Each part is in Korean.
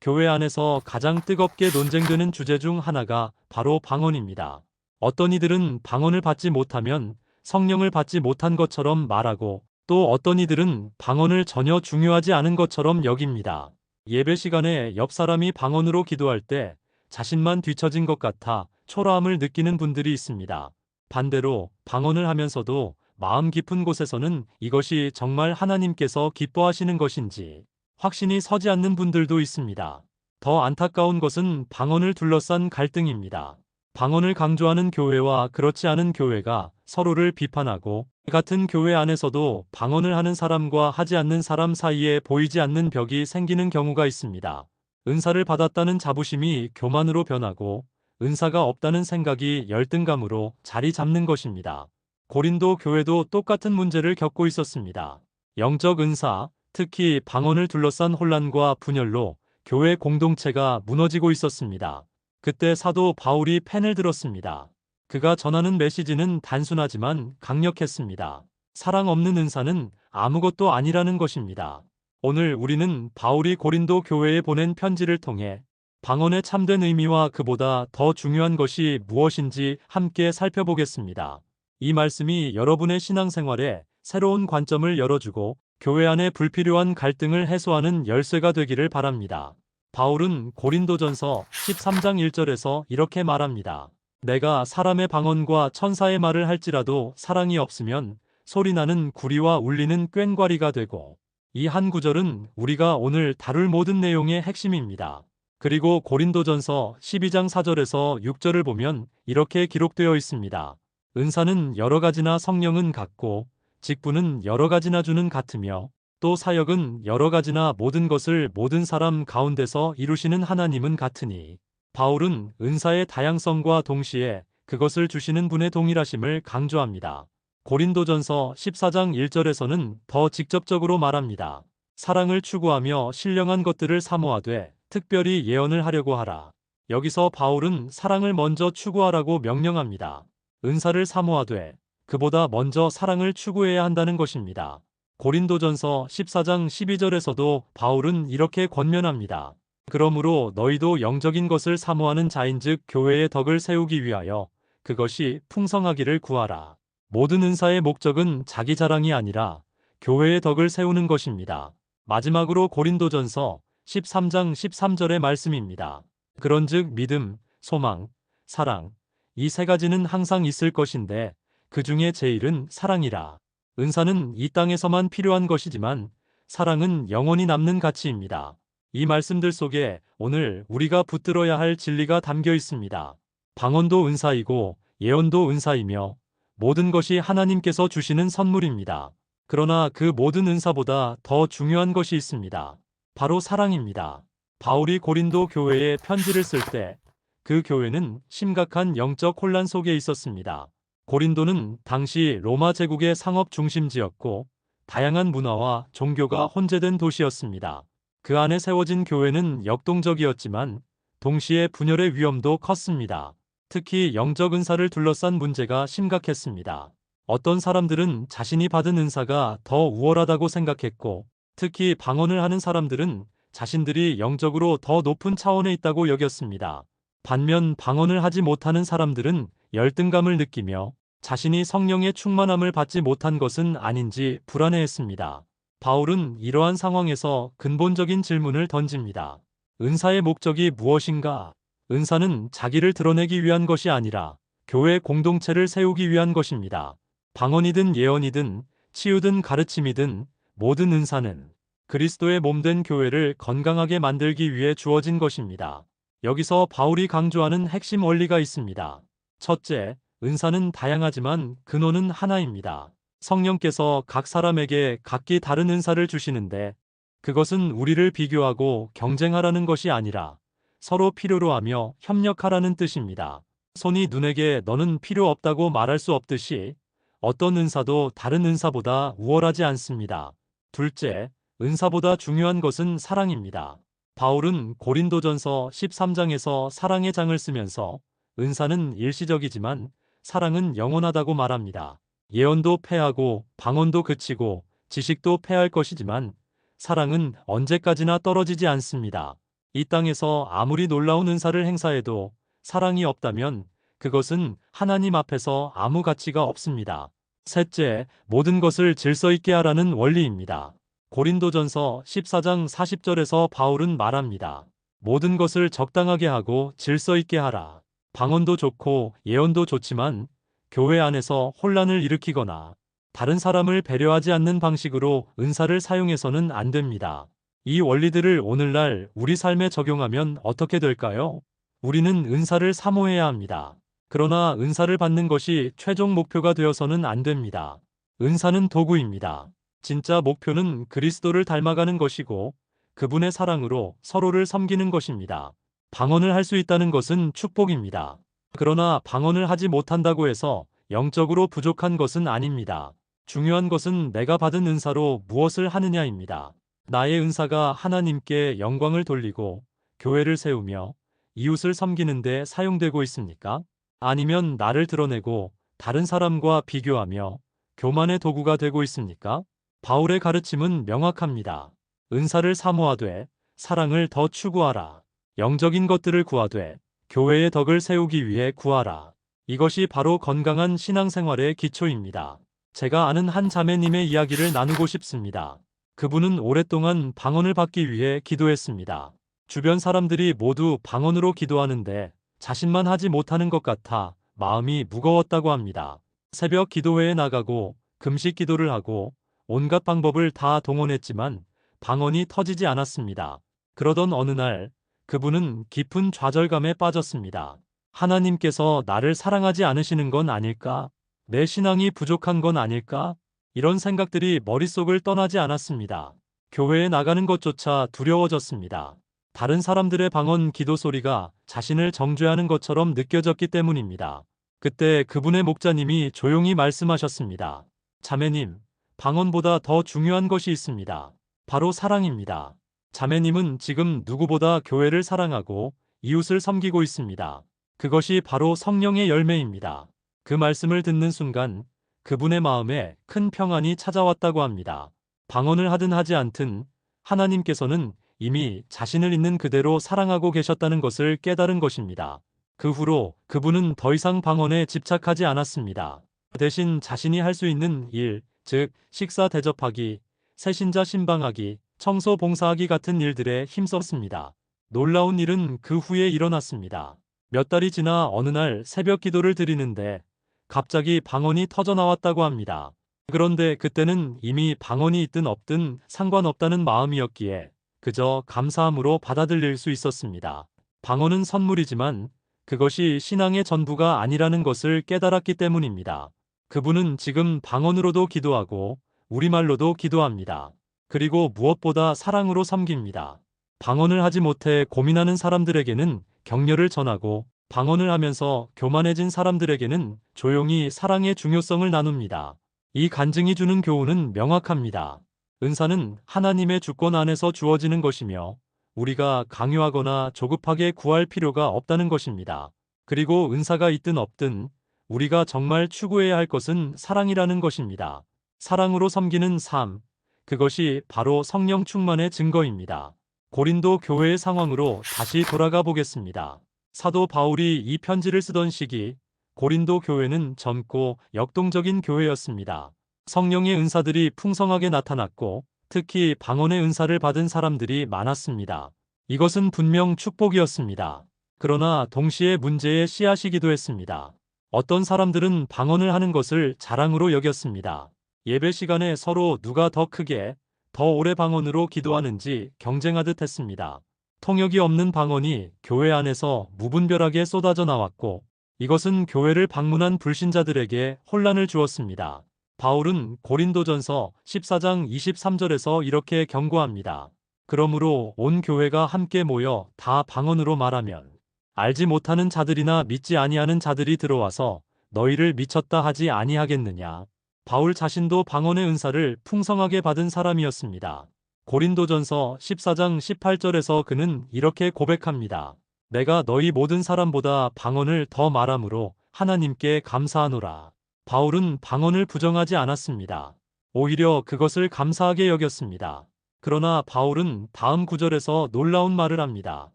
교회 안에서 가장 뜨겁게 논쟁되는 주제 중 하나가 바로 방언입니다. 어떤 이들은 방언을 받지 못하면 성령을 받지 못한 것처럼 말하고, 또 어떤 이들은 방언을 전혀 중요하지 않은 것처럼 여깁니다. 예배 시간에 옆 사람이 방언으로 기도할 때 자신만 뒤처진 것 같아 초라함을 느끼는 분들이 있습니다. 반대로 방언을 하면서도 마음 깊은 곳에서는 이것이 정말 하나님께서 기뻐하시는 것인지 확신이 서지 않는 분들도 있습니다. 더 안타까운 것은 방언을 둘러싼 갈등입니다. 방언을 강조하는 교회와 그렇지 않은 교회가 서로를 비판하고, 같은 교회 안에서도 방언을 하는 사람과 하지 않는 사람 사이에 보이지 않는 벽이 생기는 경우가 있습니다. 은사를 받았다는 자부심이 교만으로 변하고, 은사가 없다는 생각이 열등감으로 자리 잡는 것입니다. 고린도 교회도 똑같은 문제를 겪고 있었습니다. 영적 은사, 특히 방언을 둘러싼 혼란과 분열로 교회 공동체가 무너지고 있었습니다. 그때 사도 바울이 펜을 들었습니다. 그가 전하는 메시지는 단순하지만 강력했습니다. 사랑 없는 은사는 아무것도 아니라는 것입니다. 오늘 우리는 바울이 고린도 교회에 보낸 편지를 통해 방언의 참된 의미와 그보다 더 중요한 것이 무엇인지 함께 살펴보겠습니다. 이 말씀이 여러분의 신앙생활에 새로운 관점을 열어주고 교회 안에 불필요한 갈등을 해소하는 열쇠가 되기를 바랍니다. 바울은 고린도전서 13장 1절에서 이렇게 말합니다. 내가 사람의 방언과 천사의 말을 할지라도 사랑이 없으면 소리나는 구리와 울리는 꽹과리가 되고, 이 한 구절은 우리가 오늘 다룰 모든 내용의 핵심입니다. 그리고 고린도전서 12장 4절에서 6절을 보면 이렇게 기록되어 있습니다. 은사는 여러 가지나 성령은 같고, 직분은 여러 가지나 주는 같으며, 또 사역은 여러 가지나 모든 것을 모든 사람 가운데서 이루시는 하나님은 같으니. 바울은 은사의 다양성과 동시에 그것을 주시는 분의 동일하심을 강조합니다. 고린도전서 14장 1절에서는 더 직접적으로 말합니다. 사랑을 추구하며 신령한 것들을 사모하되 특별히 예언을 하려고 하라. 여기서 바울은 사랑을 먼저 추구하라고 명령합니다. 은사를 사모하되 그보다 먼저 사랑을 추구해야 한다는 것입니다. 고린도전서 14장 12절에서도 바울은 이렇게 권면합니다. 그러므로 너희도 영적인 것을 사모하는 자인즉 교회의 덕을 세우기 위하여 그것이 풍성하기를 구하라. 모든 은사의 목적은 자기 자랑이 아니라 교회의 덕을 세우는 것입니다. 마지막으로 고린도전서 13장 13절의 말씀입니다. 그런즉 믿음, 소망, 사랑, 이 세 가지는 항상 있을 것인데 그 중에 제일은 사랑이라. 은사는 이 땅에서만 필요한 것이지만 사랑은 영원히 남는 가치입니다. 이 말씀들 속에 오늘 우리가 붙들어야 할 진리가 담겨 있습니다. 방언도 은사이고 예언도 은사이며 모든 것이 하나님께서 주시는 선물입니다. 그러나 그 모든 은사보다 더 중요한 것이 있습니다. 바로 사랑입니다. 바울이 고린도 교회에 편지를 쓸 때 그 교회는 심각한 영적 혼란 속에 있었습니다. 고린도는 당시 로마 제국의 상업 중심지였고 다양한 문화와 종교가 혼재된 도시였습니다. 그 안에 세워진 교회는 역동적이었지만 동시에 분열의 위험도 컸습니다. 특히 영적 은사를 둘러싼 문제가 심각했습니다. 어떤 사람들은 자신이 받은 은사가 더 우월하다고 생각했고, 특히 방언을 하는 사람들은 자신들이 영적으로 더 높은 차원에 있다고 여겼습니다. 반면 방언을 하지 못하는 사람들은 열등감을 느끼며 자신이 성령의 충만함을 받지 못한 것은 아닌지 불안해했습니다. 바울은 이러한 상황에서 근본적인 질문을 던집니다. 은사의 목적이 무엇인가? 은사는 자기를 드러내기 위한 것이 아니라 교회 공동체를 세우기 위한 것입니다. 방언이든 예언이든 치유든 가르침이든 모든 은사는 그리스도의 몸된 교회를 건강하게 만들기 위해 주어진 것입니다. 여기서 바울이 강조하는 핵심 원리가 있습니다. 첫째, 은사는 다양하지만 근원은 하나입니다. 성령께서 각 사람에게 각기 다른 은사를 주시는데 그것은 우리를 비교하고 경쟁하라는 것이 아니라 서로 필요로 하며 협력하라는 뜻입니다. 손이 눈에게 너는 필요 없다고 말할 수 없듯이 어떤 은사도 다른 은사보다 우월하지 않습니다. 둘째, 은사보다 중요한 것은 사랑입니다. 바울은 고린도전서 13장에서 사랑의 장을 쓰면서 은사는 일시적이지만 사랑은 영원하다고 말합니다. 예언도 패하고 방언도 그치고 지식도 패할 것이지만 사랑은 언제까지나 떨어지지 않습니다. 이 땅에서 아무리 놀라운 은사를 행사해도 사랑이 없다면 그것은 하나님 앞에서 아무 가치가 없습니다. 셋째, 모든 것을 질서 있게 하라는 원리입니다. 고린도전서 14장 40절에서 바울은 말합니다. 모든 것을 적당하게 하고 질서 있게 하라. 방언도 좋고 예언도 좋지만 교회 안에서 혼란을 일으키거나 다른 사람을 배려하지 않는 방식으로 은사를 사용해서는 안 됩니다. 이 원리들을 오늘날 우리 삶에 적용하면 어떻게 될까요? 우리는 은사를 사모해야 합니다. 그러나 은사를 받는 것이 최종 목표가 되어서는 안 됩니다. 은사는 도구입니다. 진짜 목표는 그리스도를 닮아가는 것이고 그분의 사랑으로 서로를 섬기는 것입니다. 방언을 할 수 있다는 것은 축복입니다. 그러나 방언을 하지 못한다고 해서 영적으로 부족한 것은 아닙니다. 중요한 것은 내가 받은 은사로 무엇을 하느냐입니다. 나의 은사가 하나님께 영광을 돌리고 교회를 세우며 이웃을 섬기는 데 사용되고 있습니까? 아니면 나를 드러내고 다른 사람과 비교하며 교만의 도구가 되고 있습니까? 바울의 가르침은 명확합니다. 은사를 사모하되 사랑을 더 추구하라. 영적인 것들을 구하되 교회의 덕을 세우기 위해 구하라. 이것이 바로 건강한 신앙생활의 기초입니다. 제가 아는 한 자매님의 이야기를 나누고 싶습니다. 그분은 오랫동안 방언을 받기 위해 기도했습니다. 주변 사람들이 모두 방언으로 기도하는데 자신만 하지 못하는 것 같아 마음이 무거웠다고 합니다. 새벽 기도회에 나가고 금식 기도를 하고 온갖 방법을 다 동원했지만 방언이 터지지 않았습니다. 그러던 어느 날 그분은 깊은 좌절감에 빠졌습니다. 하나님께서 나를 사랑하지 않으시는 건 아닐까? 내 신앙이 부족한 건 아닐까? 이런 생각들이 머릿속을 떠나지 않았습니다. 교회에 나가는 것조차 두려워졌습니다. 다른 사람들의 방언 기도 소리가 자신을 정죄하는 것처럼 느껴졌기 때문입니다. 그때 그분의 목자님이 조용히 말씀하셨습니다. 자매님, 방언보다 더 중요한 것이 있습니다. 바로 사랑입니다. 자매님은 지금 누구보다 교회를 사랑하고 이웃을 섬기고 있습니다. 그것이 바로 성령의 열매입니다. 그 말씀을 듣는 순간 그분의 마음에 큰 평안이 찾아왔다고 합니다. 방언을 하든 하지 않든 하나님께서는 이미 자신을 있는 그대로 사랑하고 계셨다는 것을 깨달은 것입니다. 그 후로 그분은 더 이상 방언에 집착하지 않았습니다. 대신 자신이 할 수 있는 일, 즉 식사 대접하기, 새신자 신방하기, 청소 봉사하기 같은 일들에 힘썼습니다. 놀라운 일은 그 후에 일어났습니다. 몇 달이 지나 어느 날 새벽 기도를 드리는데 갑자기 방언이 터져 나왔다고 합니다. 그런데 그때는 이미 방언이 있든 없든 상관없다는 마음이었기에 그저 감사함으로 받아들일 수 있었습니다. 방언은 선물이지만 그것이 신앙의 전부가 아니라는 것을 깨달았기 때문입니다. 그분은 지금 방언으로도 기도하고 우리말로도 기도합니다. 그리고 무엇보다 사랑으로 섬깁니다. 방언을 하지 못해 고민하는 사람들에게는 격려를 전하고 방언을 하면서 교만해진 사람들에게는 조용히 사랑의 중요성을 나눕니다. 이 간증이 주는 교훈은 명확합니다. 은사는 하나님의 주권 안에서 주어지는 것이며 우리가 강요하거나 조급하게 구할 필요가 없다는 것입니다. 그리고 은사가 있든 없든 우리가 정말 추구해야 할 것은 사랑이라는 것입니다. 사랑으로 섬기는 삶, 그것이 바로 성령 충만의 증거입니다. 고린도 교회의 상황으로 다시 돌아가 보겠습니다. 사도 바울이 이 편지를 쓰던 시기 고린도 교회는 젊고 역동적인 교회였습니다. 성령의 은사들이 풍성하게 나타났고 특히 방언의 은사를 받은 사람들이 많았습니다. 이것은 분명 축복이었습니다. 그러나 동시에 문제의 씨앗이기도 했습니다. 어떤 사람들은 방언을 하는 것을 자랑으로 여겼습니다. 예배 시간에 서로 누가 더 크게, 더 오래 방언으로 기도하는지 경쟁하듯 했습니다. 통역이 없는 방언이 교회 안에서 무분별하게 쏟아져 나왔고 이것은 교회를 방문한 불신자들에게 혼란을 주었습니다. 바울은 고린도전서 14장 23절에서 이렇게 경고합니다. 그러므로 온 교회가 함께 모여 다 방언으로 말하면 알지 못하는 자들이나 믿지 아니하는 자들이 들어와서 너희를 미쳤다 하지 아니하겠느냐. 바울 자신도 방언의 은사를 풍성하게 받은 사람이었습니다. 고린도전서 14장 18절에서 그는 이렇게 고백합니다. 내가 너희 모든 사람보다 방언을 더 말함으로 하나님께 감사하노라. 바울은 방언을 부정하지 않았습니다. 오히려 그것을 감사하게 여겼습니다. 그러나 바울은 다음 구절에서 놀라운 말을 합니다.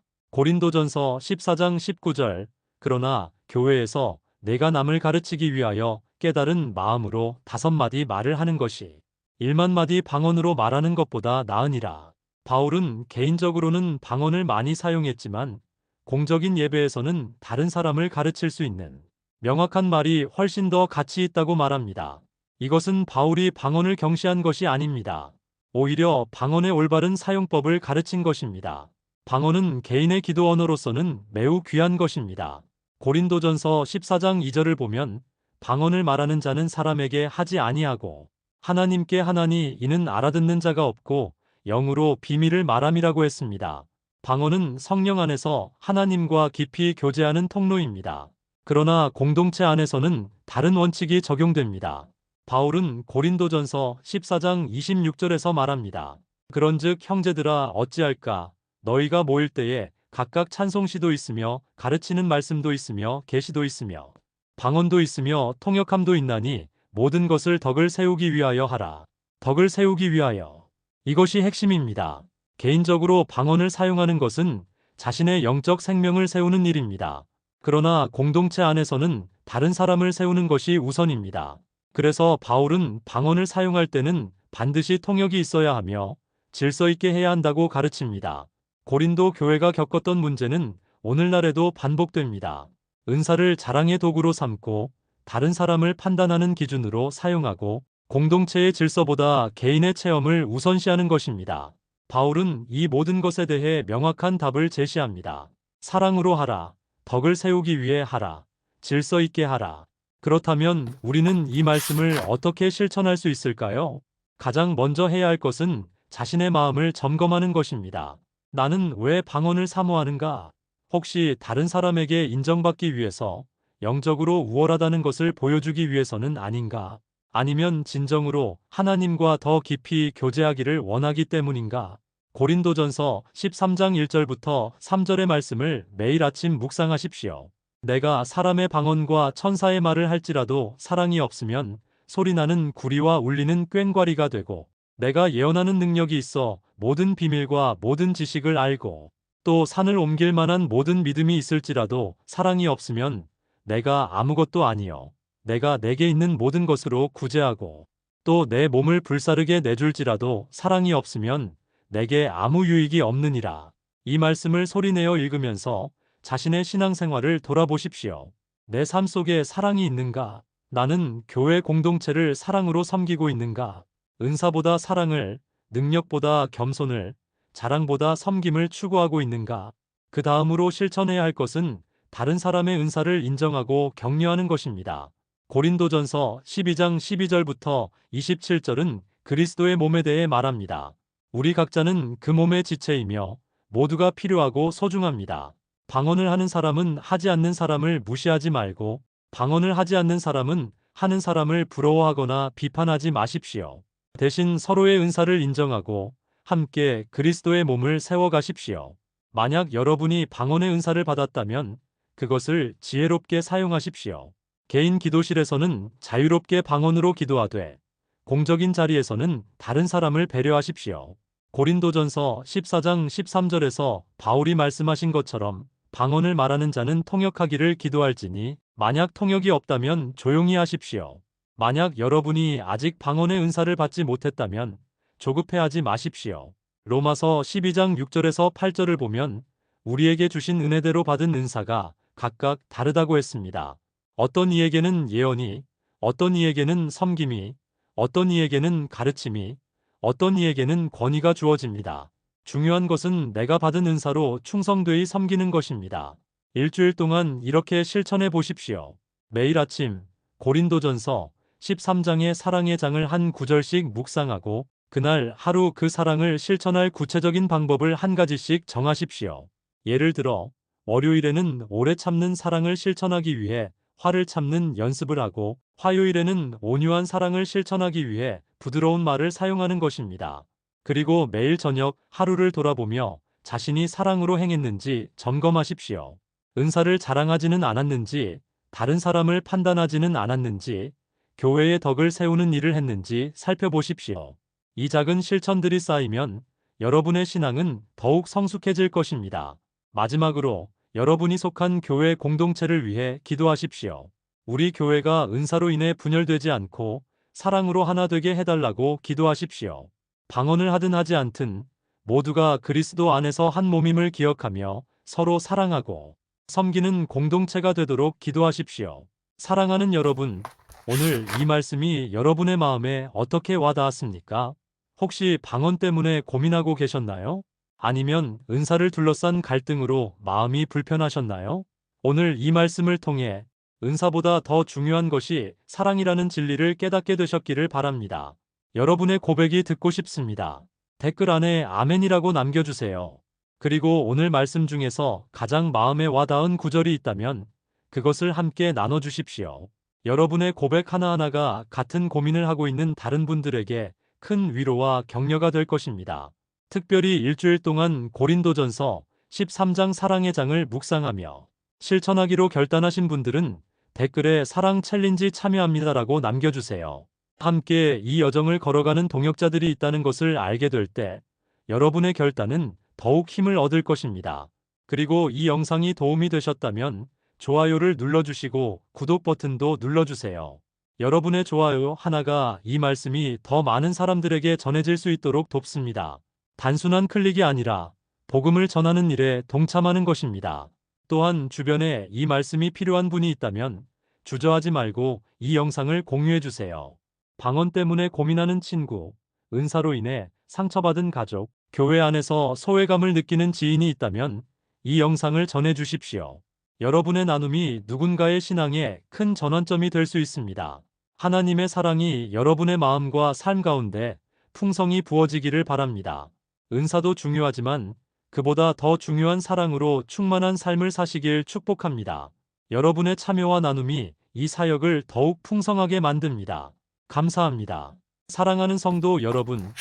고린도전서 14장 19절. 그러나 교회에서 내가 남을 가르치기 위하여 깨달은 마음으로 5마디 말을 하는 것이 1만 마디 방언으로 말하는 것보다 나으니라. 바울은 개인적으로는 방언을 많이 사용했지만 공적인 예배에서는 다른 사람을 가르칠 수 있는 명확한 말이 훨씬 더 가치 있다고 말합니다. 이것은 바울이 방언을 경시한 것이 아닙니다. 오히려 방언의 올바른 사용법을 가르친 것입니다. 방언은 개인의 기도 언어로서는 매우 귀한 것입니다. 고린도전서 14장 2절을 보면 방언을 말하는 자는 사람에게 하지 아니하고 하나님께 하나니 이는 알아듣는 자가 없고 영으로 비밀을 말함이라고 했습니다. 방언은 성령 안에서 하나님과 깊이 교제하는 통로입니다. 그러나 공동체 안에서는 다른 원칙이 적용됩니다. 바울은 고린도전서 14장 26절에서 말합니다. 그런즉 형제들아 어찌할까 너희가 모일 때에 각각 찬송시도 있으며 가르치는 말씀도 있으며 계시도 있으며 방언도 있으며 통역함도 있나니 모든 것을 덕을 세우기 위하여 하라. 덕을 세우기 위하여. 이것이 핵심입니다. 개인적으로 방언을 사용하는 것은 자신의 영적 생명을 세우는 일입니다. 그러나 공동체 안에서는 다른 사람을 세우는 것이 우선입니다. 그래서 바울은 방언을 사용할 때는 반드시 통역이 있어야 하며 질서 있게 해야 한다고 가르칩니다. 고린도 교회가 겪었던 문제는 오늘날에도 반복됩니다. 은사를 자랑의 도구로 삼고 다른 사람을 판단하는 기준으로 사용하고 공동체의 질서보다 개인의 체험을 우선시하는 것입니다. 바울은 이 모든 것에 대해 명확한 답을 제시합니다. 사랑으로 하라. 덕을 세우기 위해 하라. 질서 있게 하라. 그렇다면 우리는 이 말씀을 어떻게 실천할 수 있을까요? 가장 먼저 해야 할 것은 자신의 마음을 점검하는 것입니다. 나는 왜 방언을 사모하는가? 혹시 다른 사람에게 인정받기 위해서 영적으로 우월하다는 것을 보여주기 위해서는 아닌가? 아니면 진정으로 하나님과 더 깊이 교제하기를 원하기 때문인가? 고린도전서 13장 1절부터 3절의 말씀을 매일 아침 묵상하십시오. 내가 사람의 방언과 천사의 말을 할지라도 사랑이 없으면 소리나는 구리와 울리는 꽹과리가 되고 내가 예언하는 능력이 있어 모든 비밀과 모든 지식을 알고 또 산을 옮길 만한 모든 믿음이 있을지라도 사랑이 없으면 내가 아무것도 아니요 내가 내게 있는 모든 것으로 구제하고 또 내 몸을 불사르게 내줄지라도 사랑이 없으면 내게 아무 유익이 없느니라. 이 말씀을 소리내어 읽으면서 자신의 신앙생활을 돌아보십시오. 내 삶 속에 사랑이 있는가? 나는 교회 공동체를 사랑으로 섬기고 있는가? 은사보다 사랑을, 능력보다 겸손을, 자랑보다 섬김을 추구하고 있는가? 그 다음으로 실천해야 할 것은 다른 사람의 은사를 인정하고 격려하는 것입니다. 고린도전서 12장 12절부터 27절은 그리스도의 몸에 대해 말합니다. 우리 각자는 그 몸의 지체이며 모두가 필요하고 소중합니다. 방언을 하는 사람은 하지 않는 사람을 무시하지 말고 방언을 하지 않는 사람은 하는 사람을 부러워하거나 비판하지 마십시오. 대신 서로의 은사를 인정하고 함께 그리스도의 몸을 세워가십시오. 만약 여러분이 방언의 은사를 받았다면 그것을 지혜롭게 사용하십시오. 개인 기도실에서는 자유롭게 방언으로 기도하되 공적인 자리에서는 다른 사람을 배려하십시오. 고린도전서 14장 13절에서 바울이 말씀하신 것처럼 방언을 말하는 자는 통역하기를 기도할지니 만약 통역이 없다면 조용히 하십시오. 만약 여러분이 아직 방언의 은사를 받지 못했다면 조급해하지 마십시오. 로마서 12장 6절에서 8절을 보면 우리에게 주신 은혜대로 받은 은사가 각각 다르다고 했습니다. 어떤 이에게는 예언이, 어떤 이에게는 섬김이, 어떤 이에게는 가르침이, 어떤 이에게는 권위가 주어집니다. 중요한 것은 내가 받은 은사로 충성되이 섬기는 것입니다. 일주일 동안 이렇게 실천해 보십시오. 매일 아침 고린도전서 13장의 사랑의 장을 한 구절씩 묵상하고 그날 하루 그 사랑을 실천할 구체적인 방법을 한 가지씩 정하십시오. 예를 들어 월요일에는 오래 참는 사랑을 실천하기 위해 화를 참는 연습을 하고 화요일에는 온유한 사랑을 실천하기 위해 부드러운 말을 사용하는 것입니다. 그리고 매일 저녁 하루를 돌아보며 자신이 사랑으로 행했는지 점검하십시오. 은사를 자랑하지는 않았는지, 다른 사람을 판단하지는 않았는지, 교회의 덕을 세우는 일을 했는지 살펴보십시오. 이 작은 실천들이 쌓이면 여러분의 신앙은 더욱 성숙해질 것입니다. 마지막으로 여러분이 속한 교회 공동체를 위해 기도하십시오. 우리 교회가 은사로 인해 분열되지 않고 사랑으로 하나 되게 해달라고 기도하십시오. 방언을 하든 하지 않든 모두가 그리스도 안에서 한 몸임을 기억하며 서로 사랑하고 섬기는 공동체가 되도록 기도하십시오. 사랑하는 여러분, 오늘 이 말씀이 여러분의 마음에 어떻게 와닿았습니까? 혹시 방언 때문에 고민하고 계셨나요? 아니면 은사를 둘러싼 갈등으로 마음이 불편하셨나요? 오늘 이 말씀을 통해 은사보다 더 중요한 것이 사랑이라는 진리를 깨닫게 되셨기를 바랍니다. 여러분의 고백이 듣고 싶습니다. 댓글 안에 아멘이라고 남겨주세요. 그리고 오늘 말씀 중에서 가장 마음에 와닿은 구절이 있다면 그것을 함께 나눠주십시오. 여러분의 고백 하나하나가 같은 고민을 하고 있는 다른 분들에게 큰 위로와 격려가 될 것입니다. 특별히 일주일 동안 고린도전서 13장 사랑의 장을 묵상하며 실천하기로 결단하신 분들은 댓글에 사랑 챌린지 참여합니다라고 남겨주세요. 함께 이 여정을 걸어가는 동역자들이 있다는 것을 알게 될 때 여러분의 결단은 더욱 힘을 얻을 것입니다. 그리고 이 영상이 도움이 되셨다면 좋아요를 눌러주시고 구독 버튼도 눌러주세요. 여러분의 좋아요 하나가 이 말씀이 더 많은 사람들에게 전해질 수 있도록 돕습니다. 단순한 클릭이 아니라 복음을 전하는 일에 동참하는 것입니다. 또한 주변에 이 말씀이 필요한 분이 있다면 주저하지 말고 이 영상을 공유해 주세요. 방언 때문에 고민하는 친구, 은사로 인해 상처받은 가족, 교회 안에서 소외감을 느끼는 지인이 있다면 이 영상을 전해 주십시오. 여러분의 나눔이 누군가의 신앙에 큰 전환점이 될 수 있습니다. 하나님의 사랑이 여러분의 마음과 삶 가운데 풍성히 부어지기를 바랍니다. 은사도 중요하지만 그보다 더 중요한 사랑으로 충만한 삶을 사시길 축복합니다. 여러분의 참여와 나눔이 이 사역을 더욱 풍성하게 만듭니다. 감사합니다. 사랑하는 성도 여러분,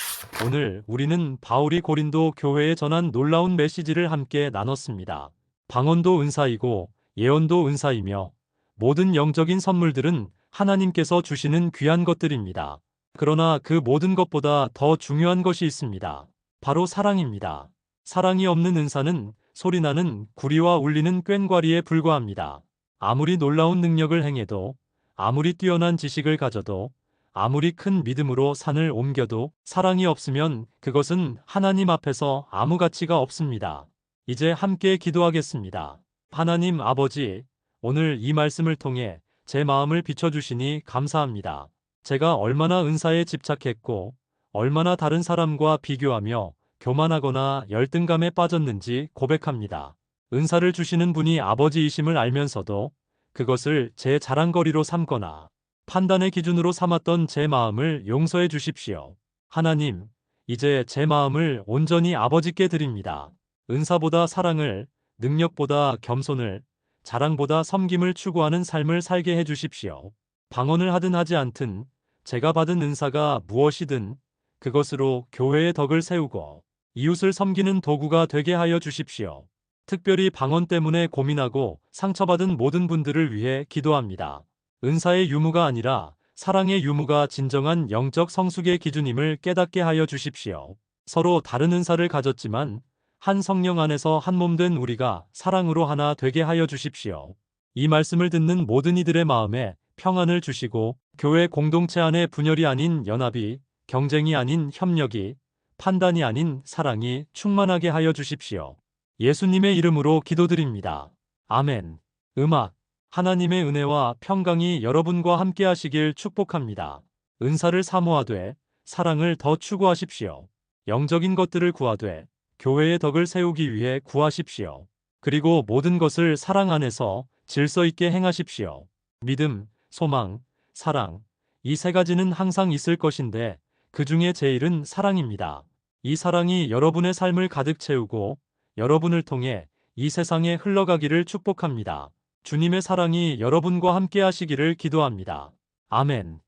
오늘 우리는 바울이 고린도 교회에 전한 놀라운 메시지를 함께 나눴습니다. 방언도 은사이고 예언도 은사이며 모든 영적인 선물들은 하나님께서 주시는 귀한 것들입니다. 그러나 그 모든 것보다 더 중요한 것이 있습니다. 바로 사랑입니다. 사랑이 없는 은사는 소리나는 구리와 울리는 꽹과리에 불과합니다. 아무리 놀라운 능력을 행해도, 아무리 뛰어난 지식을 가져도, 아무리 큰 믿음으로 산을 옮겨도 사랑이 없으면 그것은 하나님 앞에서 아무 가치가 없습니다. 이제 함께 기도하겠습니다. 하나님 아버지, 오늘 이 말씀을 통해 제 마음을 비춰주시니 감사합니다. 제가 얼마나 은사에 집착했고, 얼마나 다른 사람과 비교하며 교만하거나 열등감에 빠졌는지 고백합니다. 은사를 주시는 분이 아버지이심을 알면서도 그것을 제 자랑거리로 삼거나 판단의 기준으로 삼았던 제 마음을 용서해 주십시오. 하나님, 이제 제 마음을 온전히 아버지께 드립니다. 은사보다 사랑을, 능력보다 겸손을, 자랑보다 섬김을 추구하는 삶을 살게 해 주십시오. 방언을 하든 하지 않든 제가 받은 은사가 무엇이든 그것으로 교회의 덕을 세우고 이웃을 섬기는 도구가 되게 하여 주십시오. 특별히 방언 때문에 고민하고 상처받은 모든 분들을 위해 기도합니다. 은사의 유무가 아니라 사랑의 유무가 진정한 영적 성숙의 기준임을 깨닫게 하여 주십시오. 서로 다른 은사를 가졌지만 한 성령 안에서 한 몸 된 우리가 사랑으로 하나 되게 하여 주십시오. 이 말씀을 듣는 모든 이들의 마음에 평안을 주시고 교회 공동체 안에 분열이 아닌 연합이, 경쟁이 아닌 협력이, 판단이 아닌 사랑이 충만하게 하여 주십시오. 예수님의 이름으로 기도드립니다. 아멘. 음악, 하나님의 은혜와 평강이 여러분과 함께 하시길 축복합니다. 은사를 사모하되 사랑을 더 추구하십시오. 영적인 것들을 구하되 교회의 덕을 세우기 위해 구하십시오. 그리고 모든 것을 사랑 안에서 질서 있게 행하십시오. 믿음, 소망, 사랑, 이 세 가지는 항상 있을 것인데 그 중에 제일은 사랑입니다. 이 사랑이 여러분의 삶을 가득 채우고 여러분을 통해 이 세상에 흘러가기를 축복합니다. 주님의 사랑이 여러분과 함께 하시기를 기도합니다. 아멘.